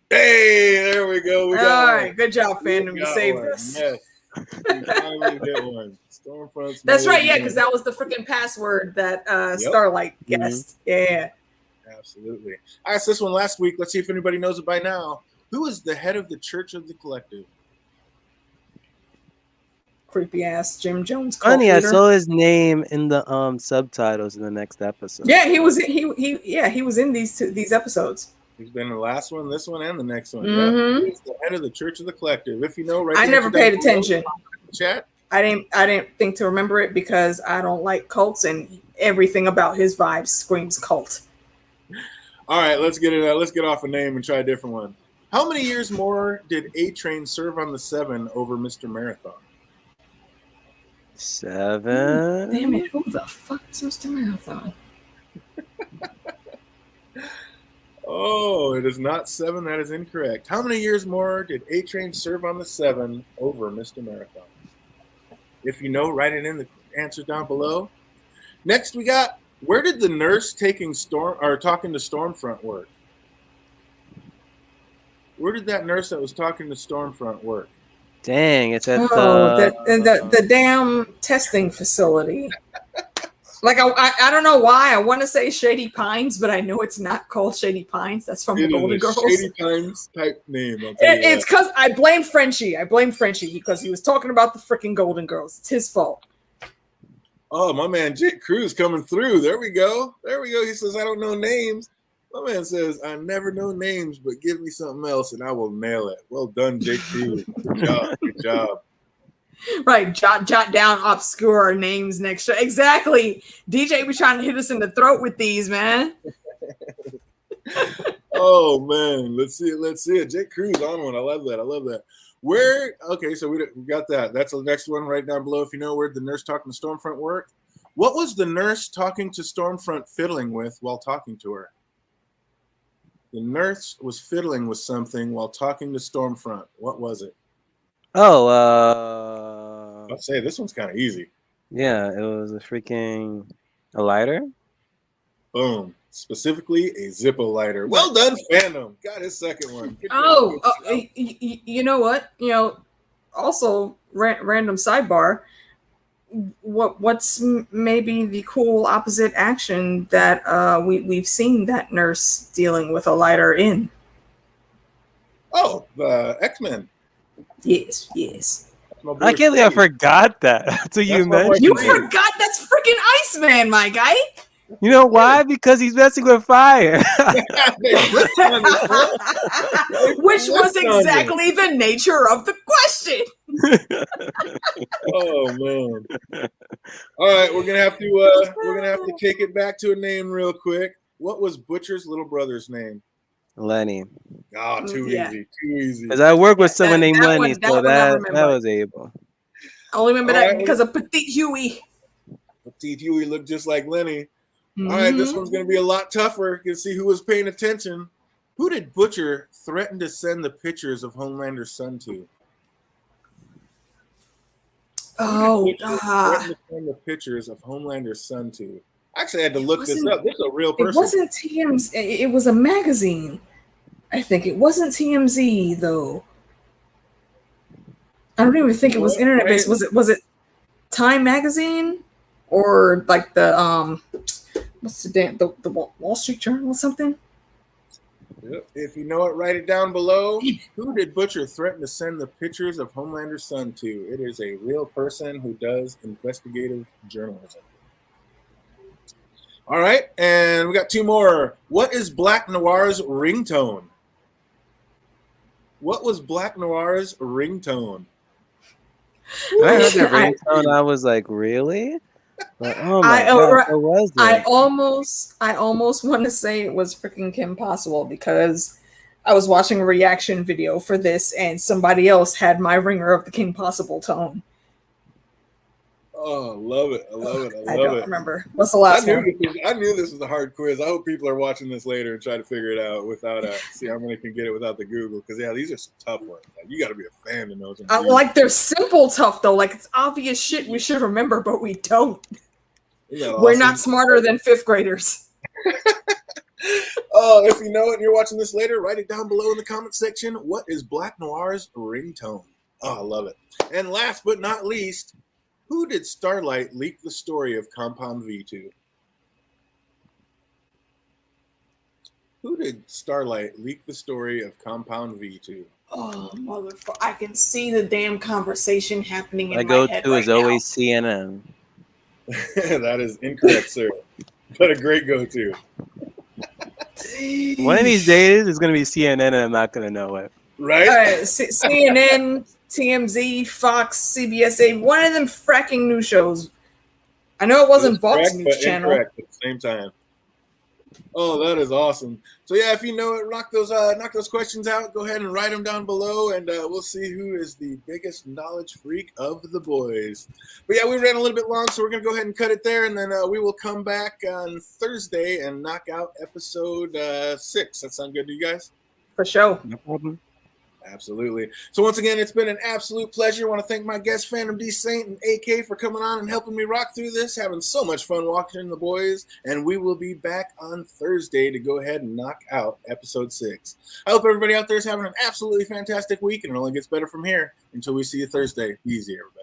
Hey, there we go. All right, good job, fandom. You saved one. us. Yes. We finally get one. Stormfront's That's right, yeah, name. because that was the freaking password that Starlight guessed. Yeah. Absolutely. I asked this one last week. Let's see if anybody knows it by now. Who is the head of the Church of the Collective? Creepy ass Jim Jones. Funny, I saw his name in the subtitles in the next episode. Yeah, he was in these episodes. He's been in the last one, this one, and the next one. Mm-hmm. Yeah, he's the head of the Church of the Collective. If you know, right? I never paid attention. Chat. I didn't think to remember it because I don't like cults, and everything about his vibes screams cult. All right, let's get it. Let's get off a name and try a different one. How many years more did A-Train serve on the Seven over Mr. Marathon? 7. Damn it! Who the fuck is Mr. Marathon? Oh, it is not 7. That is incorrect. How many years more did A-Train serve on the Seven over Mr. Marathon? If you know, write it in the answer down below. Next, we got, where did the nurse talking to Stormfront work? Where did that nurse that was talking to Stormfront work? Dang, it's at the damn testing facility. Like I don't know why I want to say Shady Pines, but I know it's not called Shady Pines. That's from the Golden Girls. Shady Pines type name. It's because I blame Frenchie. Because he was talking about the freaking Golden Girls. It's his fault. Oh, my man Jake Cruz coming through. There we go. He says, I don't know names. My man says, I never know names, but give me something else and I will nail it. Well done, Jake Cruz. Good job. Right, jot down obscure names next show. Exactly. DJ be trying to hit us in the throat with these, man. Oh man, let's see it. Jake Cruz on one. I love that. Where? Okay, so we got that. That's the next one right down below. If you know where the nurse talking to Stormfront worked, what was the nurse talking to Stormfront fiddling with while talking to her? The nurse was fiddling with something while talking to Stormfront. What was it? Oh, I'll say this one's kind of easy. Yeah, it was a lighter. Boom. Specifically, a Zippo lighter. Well done, fandom. Got his second one. You know what? Also, random sidebar. What's maybe the cool opposite action that we've seen that nurse dealing with a lighter in? Oh, the X-Men. Yes. I can't believe I forgot that. So you mentioned. You forgot that's freaking Iceman, my guy. You know why? Because he's messing with fire. They flipped on it, bro. Which was Flipped on it. exactly the nature of the question. Oh man! All right, we're gonna have to kick it back to a name real quick. What was Butcher's little brother's name? Lenny. Oh, too Yeah. easy, too easy. Because I work with someone named that Lenny, one- that so one I that remember. was able. I only remember All that right, because of Petite Huey. Petite Huey looked just like Lenny. All right, this one's gonna be a lot tougher. You can see who was paying attention. Who did Butcher threaten to send the pictures of Homelander's son to? Oh, threatened to send the pictures of Homelander's son to. I actually had to look this up. This is a real person. It wasn't TMZ. It was a magazine. I think it wasn't TMZ though. I don't even think it was internet based. Was it Time Magazine or like the what's the Wall Street Journal or something? Yep. If you know it, write it down below. Who did Butcher threaten to send the pictures of Homelander's son to? It is a real person who does investigative journalism. All right, and we got two more. What is Black Noir's ringtone? What was Black Noir's ringtone? When I heard the ringtone, I was like, really? But, oh my god, what was that? I almost want to say it was freaking Kim Possible because I was watching a reaction video for this and somebody else had my ringer of the Kim Possible tone. Oh, love it. I love it. I don't remember. What's the last one? I knew this was a hard quiz. I hope people are watching this later and try to figure it out without see how many can get it without the Google. Because yeah, these are some tough ones. Like, you got to be a fan to know. Like they're simple tough though. Like it's obvious shit we should remember, but we don't. We're not smarter than fifth graders. Oh, if you know it and you're watching this later, write it down below in the comment section. What is Black Noir's ringtone? Oh, I love it. And last but not least, who did Starlight leak the story of Compound V to? Who did Starlight leak the story of Compound V to? Oh, motherfucker. I can see the damn conversation happening in my head go-to is always CNN. That is incorrect, sir. But a great go-to. One of these days, it's going to be CNN and I'm not going to know it. Right? CNN, TMZ, Fox, CBS, one of them fracking news shows. I know it wasn't Vox News Channel. Incorrect at the same time. Oh, that is awesome. So yeah, if you know it, knock those questions out. Go ahead and write them down below, and we'll see who is the biggest knowledge freak of the boys. But yeah, we ran a little bit long, so we're gonna go ahead and cut it there, and then we will come back on Thursday and knock out episode 6. That sound good to you guys? For sure. No problem. Absolutely. So once again, it's been an absolute pleasure. I want to thank my guest, Phantom D Saint and AK, for coming on and helping me rock through this. Having so much fun watching the boys. And we will be back on Thursday to go ahead and knock out episode 6. I hope everybody out there is having an absolutely fantastic week, and it only gets better from here. Until we see you Thursday. Be easy, everybody.